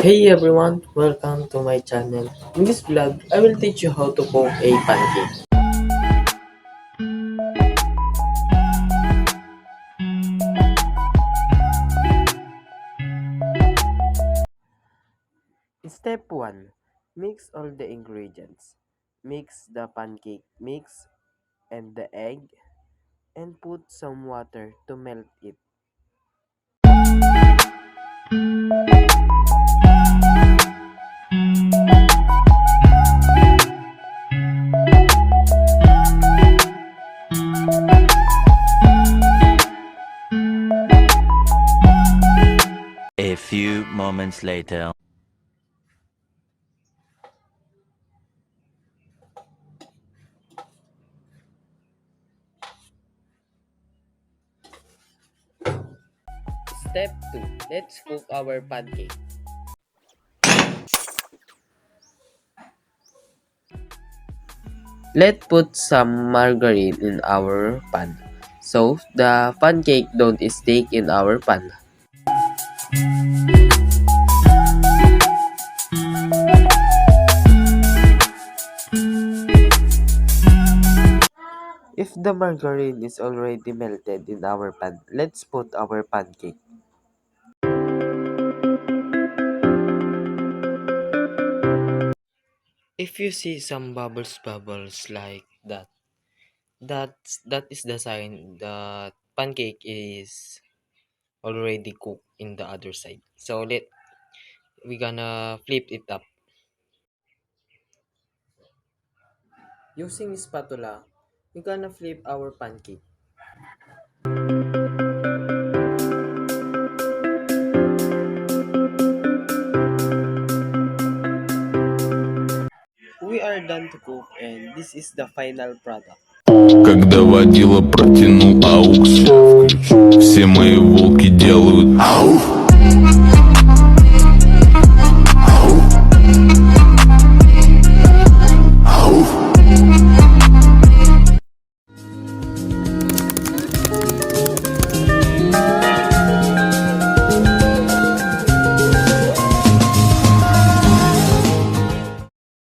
Hey everyone, welcome to my channel. In this vlog, I will teach you how to cook a pancake. Step 1. Mix all the ingredients. Mix the pancake mix and the egg and put some water to melt it. A few moments later. Step 2. Let's cook our pancake. Let's put some margarine in our pan so the pancake don't stick in our pan. If the margarine is already melted in our pan, let's put our pancake. If you see some bubbles like that is the sign that pancake is already cooked in the other side. So we gonna flip it up. Using spatula, we gonna flip our pancake. We are done to cook and this is the final product. Когда водила протянул аукс, все мои волки делают ау.